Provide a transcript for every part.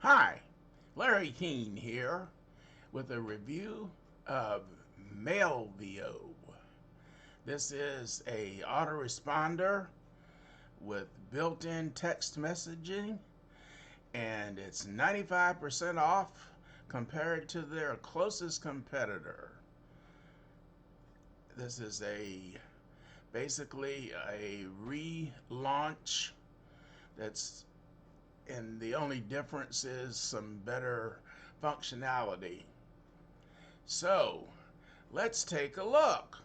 Hi, Larry Keene here with a review of Mailvio. This is a autoresponder with built-in text messaging, and it's 95% off compared to their closest competitor. This is basically a relaunch and the only difference is some better functionality. So let's take a look.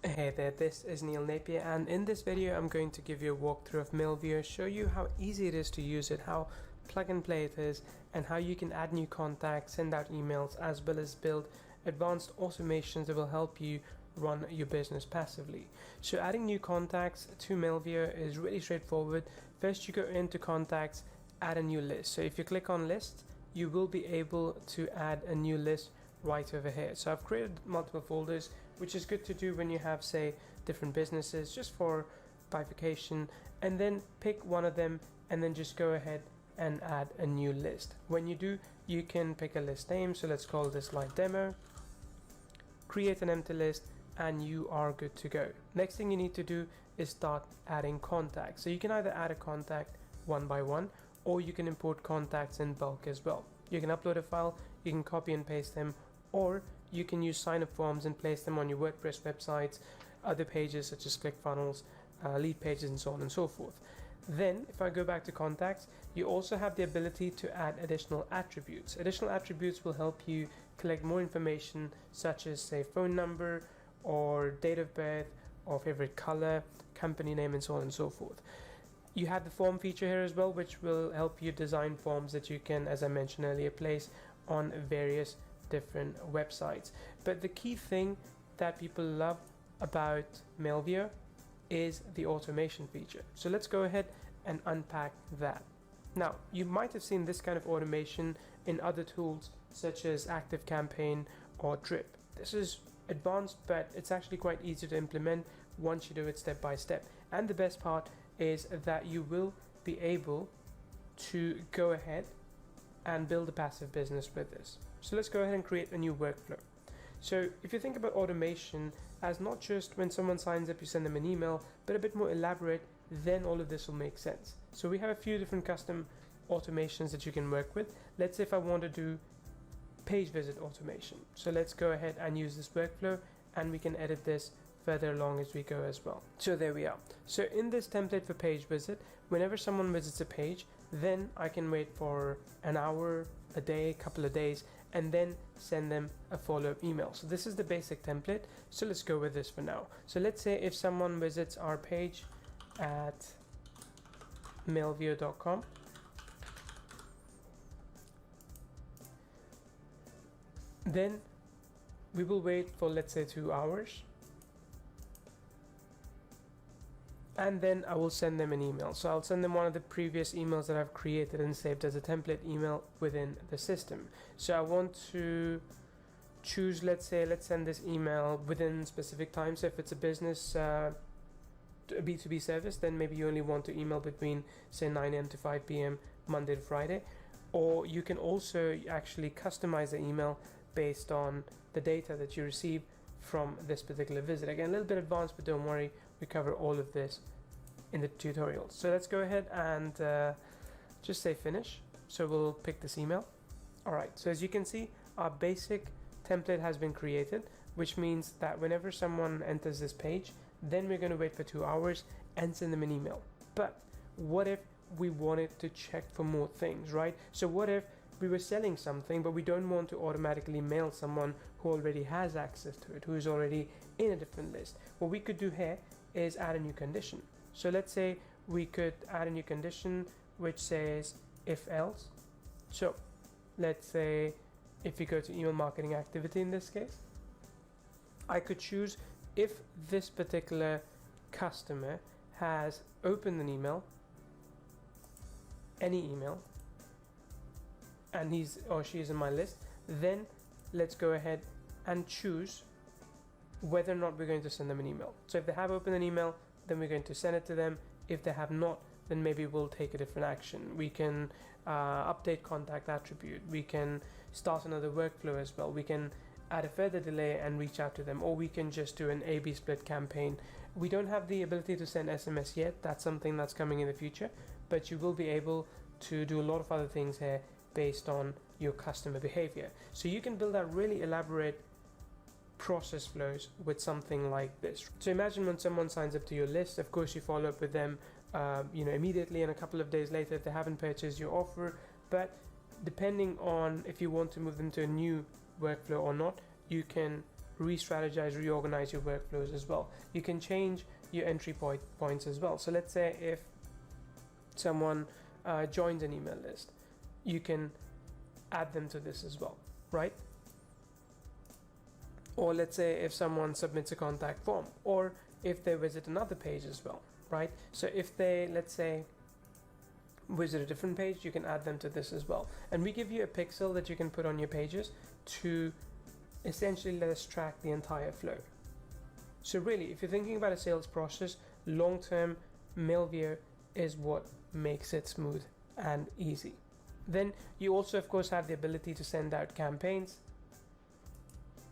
Hey there, this is Neil Napier, and in this video I'm going to give you a walkthrough of Mailvio, show you how easy it is to use it, how plug and play it is, and how you can add new contacts, send out emails, as well as build advanced automations that will help you run your business passively. So adding new contacts to Mailvio is really straightforward. First you go into contacts, add a new list. So if you click on list, you will be able to add a new list right over here. So I've created multiple folders, which is good to do when you have, say, different businesses, just for bifurcation, and then pick one of them and then just go ahead and add a new list. When you do, you can pick a list name. So let's call this live demo, create an empty list, and you are good to go. Next thing you need to do is start adding contacts. So you can either add a contact one by one, or you can import contacts in bulk as well. You can upload a file, you can copy and paste them, or you can use sign-up forms and place them on your WordPress websites, other pages such as ClickFunnels, lead pages, and so on and so forth. Then if I go back to contacts, you also have the ability to add additional attributes. Additional attributes will help you collect more information, such as, say, phone number or date of birth or favorite color, company name, and so on and so forth. You have the form feature here as well, which will help you design forms that you can, as I mentioned earlier, place on various different websites. But the key thing that people love about Mailvio is the automation feature. So let's go ahead and unpack that. Now, you might have seen this kind of automation in other tools such as ActiveCampaign or Drip. This is advanced, but it's actually quite easy to implement once you do it step by step. And the best part is that you will be able to go ahead and build a passive business with this. So let's go ahead and create a new workflow. So if you think about automation as not just when someone signs up, you send them an email, but a bit more elaborate, then all of this will make sense. So we have a few different custom automations that you can work with. Let's say if I want to do page visit automation. So let's go ahead and use this workflow, and we can edit this further along as we go as well. So there we are. So in this template for page visit, whenever someone visits a page, then I can wait for an hour, a day, a couple of days, and then send them a follow-up email. So this is the basic template. So let's go with this for now. So let's say if someone visits our page at mailvio.com, then we will wait for, let's say, 2 hours, and then I will send them an email. So I'll send them one of the previous emails that I've created and saved as a template email within the system. So I want to choose, let's send this email within specific time. So if it's a business, a B2B service, then maybe you only want to email between, say, 9 a.m. to 5 p.m. Monday to Friday. Or you can also actually customize the email based on the data that you receive from this particular visit. Again, a little bit advanced, but don't worry, we cover all of this in the tutorial. So let's go ahead and just say finish. So we'll pick this email. All right, so as you can see, our basic template has been created, which means that whenever someone enters this page, then we're going to wait for 2 hours and send them an email. But what if we wanted to check for more things, right? So what if we were selling something, but we don't want to automatically mail someone who already has access to it, who is already in a different list? What we could do here is add a new condition. So let's say we could add a new condition which says if else. So let's say if we go to email marketing activity, in this case, I could choose if this particular customer has opened an email, any email, and he's or she is in my list, then let's go ahead and choose whether or not we're going to send them an email. So if they have opened an email, then we're going to send it to them. If they have not, then maybe we'll take a different action. We can update contact attribute. We can start another workflow as well. We can add a further delay and reach out to them, or we can just do an A/B split campaign. We don't have the ability to send SMS yet. That's something that's coming in the future, but you will be able to do a lot of other things here based on your customer behavior. So you can build out really elaborate process flows with something like this. So imagine when someone signs up to your list, of course you follow up with them immediately, and a couple of days later if they haven't purchased your offer. But depending on if you want to move them to a new workflow or not, you can re-strategize, reorganize your workflows as well. You can change your entry points as well. So let's say if someone joins an email list, you can add them to this as well, right? Or let's say if someone submits a contact form, or if they visit another page as well, right? So if they, let's say, visit a different page, you can add them to this as well. And we give you a pixel that you can put on your pages to essentially let us track the entire flow. So really, if you're thinking about a sales process, long-term, Mailvio is what makes it smooth and easy. Then you also, of course, have the ability to send out campaigns.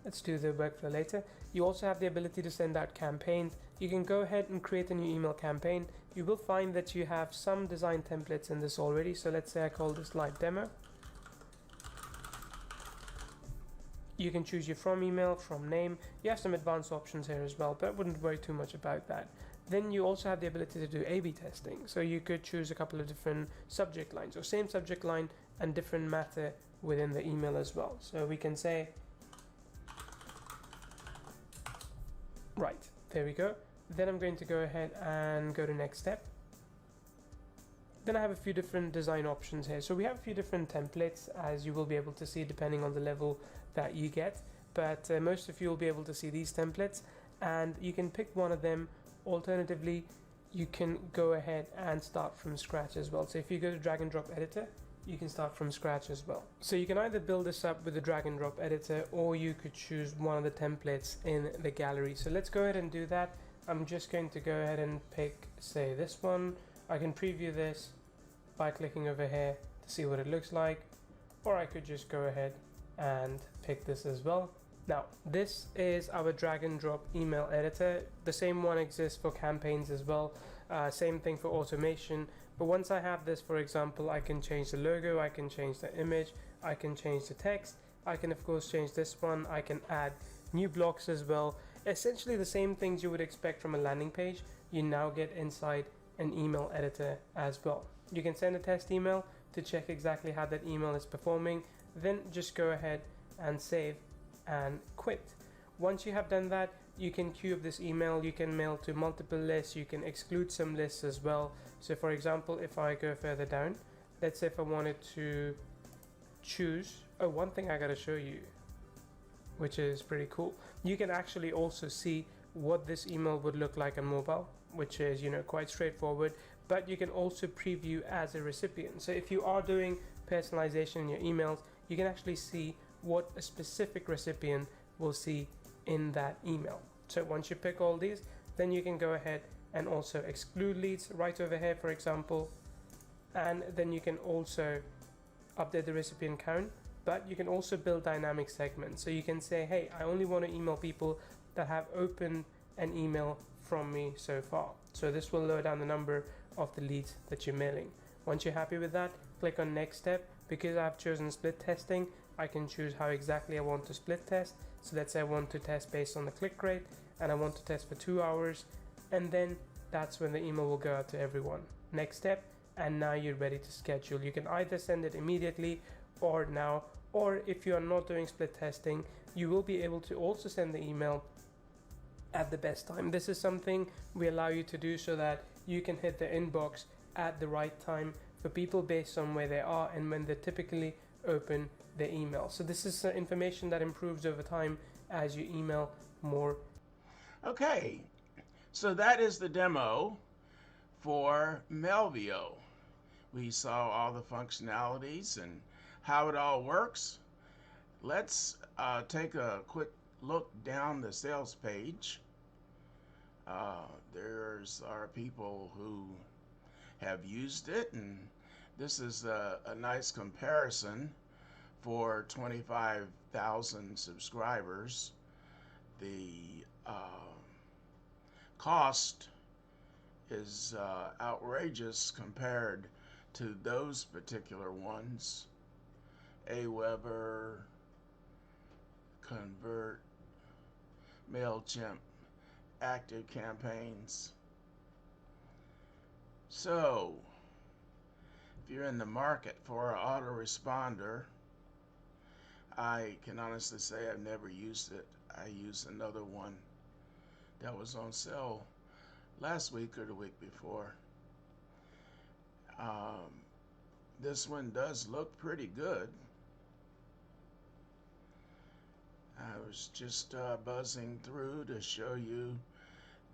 Let's do the workflow later. You also have the ability to send out campaigns. You can go ahead and create a new email campaign. You will find that you have some design templates in this already. So let's say I call this live demo. You can choose your from email, from name. You have some advanced options here as well, but I wouldn't worry too much about that. Then you also have the ability to do A/B testing. So you could choose a couple of different subject lines, or same subject line and different matter within the email as well. So we can say, right, there we go. Then I'm going to go ahead and go to next step. Then I have a few different design options here. So we have a few different templates, as you will be able to see depending on the level that you get. But most of you will be able to see these templates, and you can pick one of them. Alternatively, you can go ahead and start from scratch as well. So if you go to drag and drop editor, you can start from scratch as well. So you can either build this up with the drag and drop editor, or you could choose one of the templates in the gallery. So let's go ahead and do that. I'm just going to go ahead and pick, say, this one. I can preview this by clicking over here to see what it looks like, or I could just go ahead and pick this as well. Now, this is our drag and drop email editor. The same one exists for campaigns as well. Same thing for automation. But once I have this, for example, I can change the logo, I can change the image, I can change the text. I can, of course, change this one. I can add new blocks as well. Essentially the same things you would expect from a landing page, you now get inside an email editor as well. You can send a test email to check exactly how that email is performing. Then just go ahead and save and quit. Once you have done that, you can queue up this email. You can mail to multiple lists. You can exclude some lists as well. So for example, if I go further down, let's say if I wanted to choose, one thing I gotta show you, which is pretty cool. You can actually also see what this email would look like on mobile, which is, quite straightforward, but you can also preview as a recipient. So if you are doing personalization in your emails, you can actually see what a specific recipient will see in that email. So once you pick all these, then you can go ahead and also exclude leads right over here, for example, and then you can also update the recipient count, but you can also build dynamic segments. So you can say, hey, I only want to email people that have opened an email from me so far. So this will lower down the number of the leads that you're mailing. Once you're happy with that, click on next step. Because I've chosen split testing, I can choose how exactly I want to split test. So let's say I want to test based on the click rate, and I want to test for 2 hours, and then that's when the email will go out to everyone. Next step, and now you're ready to schedule. You can either send it immediately or now, or if you are not doing split testing, you will be able to also send the email at the best time. This is something we allow you to do so that you can hit the inbox at the right time for people based on where they are and when they typically open the email. So this is information that improves over time as you email more. Okay, so that is the demo for Mailvio. We saw all the functionalities and how it all works. Let's take a quick look down the sales page. There's are people who have used it, and this is a nice comparison for 25,000 subscribers. The cost is outrageous compared to those particular ones. Aweber, Convert, MailChimp, Active Campaigns. So, if you're in the market for an autoresponder, I can honestly say I've never used it. I used another one that was on sale last week or the week before. This one does look pretty good. I was just buzzing through to show you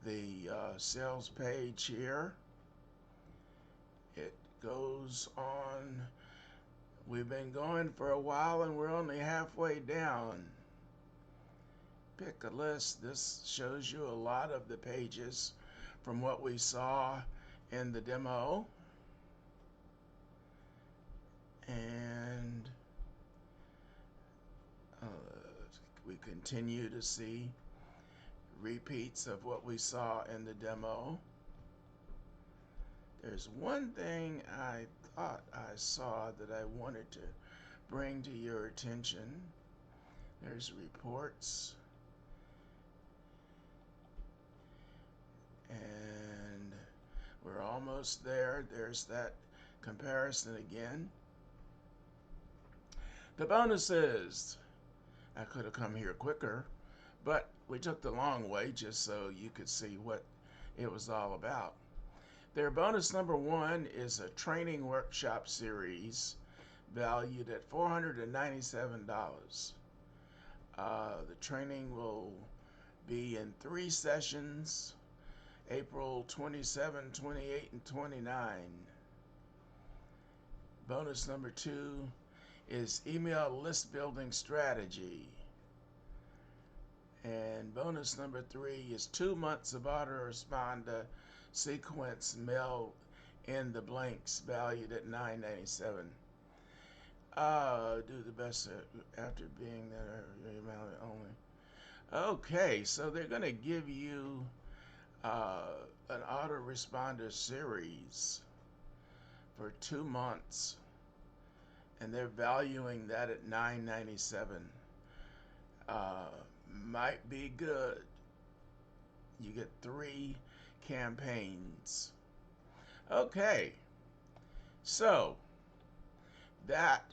the sales page here. It goes on. We've been going for a while and we're only halfway down. Pick a list. This shows you a lot of the pages from what we saw in the demo. And we continue to see repeats of what we saw in the demo. There's one thing I thought I saw that I wanted to bring to your attention. There's reports. And we're almost there. There's that comparison again. The bonuses. I could have come here quicker, but we took the long way just so you could see what it was all about. Their bonus number one is a training workshop series valued at $497. The training will be in 3 sessions, April 27, 28, and 29. Bonus number two is email list building strategy. And bonus number 3 is 2 months of autoresponder sequence mail in the blanks valued at $9.97. Do the best after being there email only. Okay, so they're going to give you an autoresponder series for 2 months, and they're valuing that at $9.97. Might be good. You get 3 campaigns. Okay, so that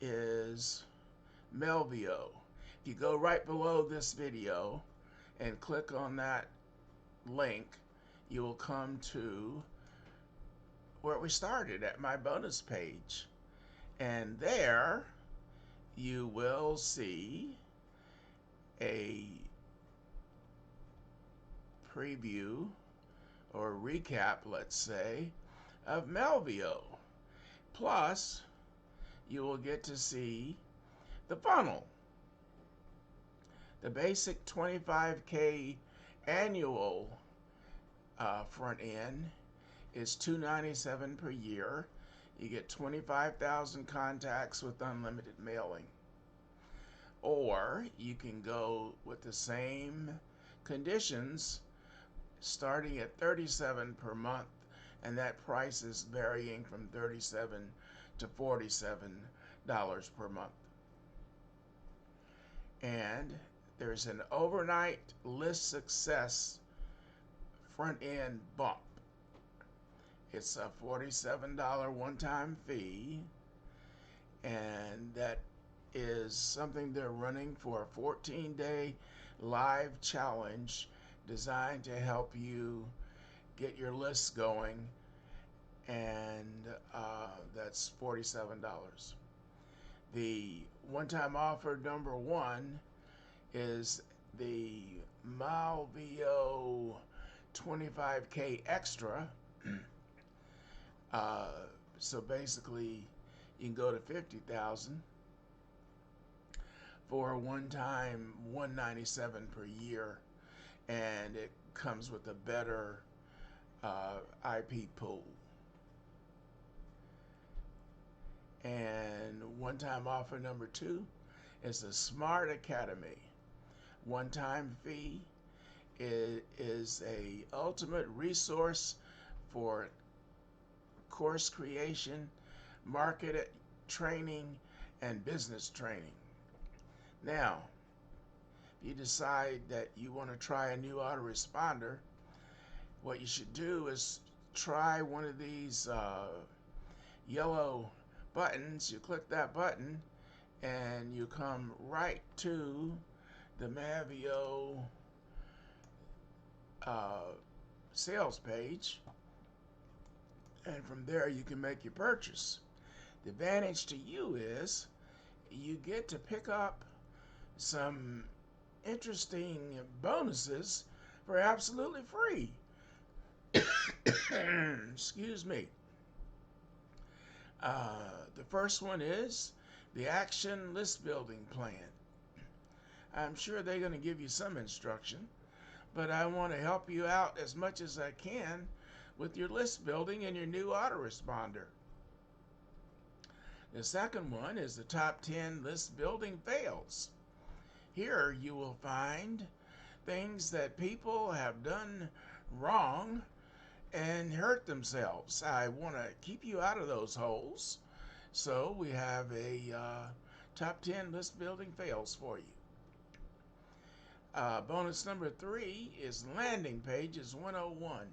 is Melvio. If you go right below this video and click on that link, you will come to where we started at my bonus page, and there you will see a preview or recap, let's say, of Melvio. Plus, you will get to see the funnel. The basic 25k annual front end is $297 per year. You get 25,000 contacts with unlimited mailing. Or you can go with the same conditions starting at $37 per month, and that price is varying from $37 to $47 per month. And there's an overnight list success front end bump. It's a $47 one-time fee, and that is something they're running for a 14-day live challenge designed to help you get your lists going, and that's $47. The one-time offer number one is the Mailvio 25k extra. So basically you can go to 50,000 for a one-time $197 per year, and it comes with a better IP pool. And one-time offer number 2 is the Smart Academy. One-time fee is a ultimate resource for course creation, market training, and business training. Now, if you decide that you want to try a new autoresponder, what you should do is try one of these yellow buttons. You click that button and you come right to the Mailvio sales page, and from there you can make your purchase. The advantage to you is you get to pick up some interesting bonuses for absolutely free. Excuse me. The first one is the Action List Building Plan. I'm sure they're going to give you some instruction, but I want to help you out as much as I can with your list building and your new autoresponder. The second one is the Top 10 List Building Fails. Here you will find things that people have done wrong and hurt themselves. I want to keep you out of those holes, so we have a Top 10 List Building Fails for you. Bonus number 3 is Landing Pages 101.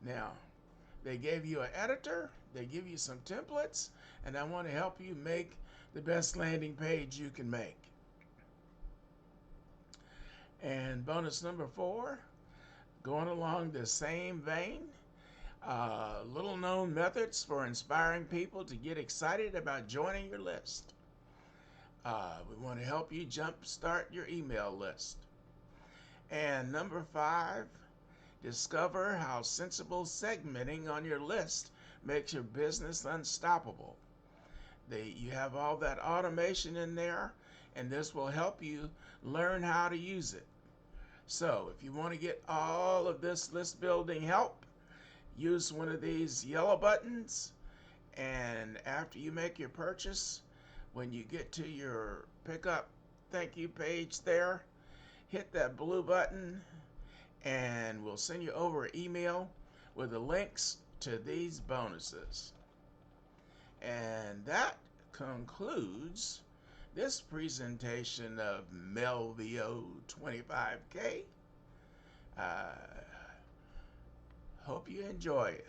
Now, they gave you an editor, they give you some templates, and I want to help you make the best landing page you can make. And bonus number 4, going along the same vein, little known methods for inspiring people to get excited about joining your list. We want to help you jumpstart your email list. And number 5, discover how sensible segmenting on your list makes your business unstoppable. You have all that automation in there, and this will help you learn how to use it. So if you want to get all of this list building help, use one of these yellow buttons, and after you make your purchase, when you get to your pickup thank you page there, hit that blue button and we'll send you over an email with the links to these bonuses. And that concludes this presentation of Mailvio 25k. Hope you enjoy it.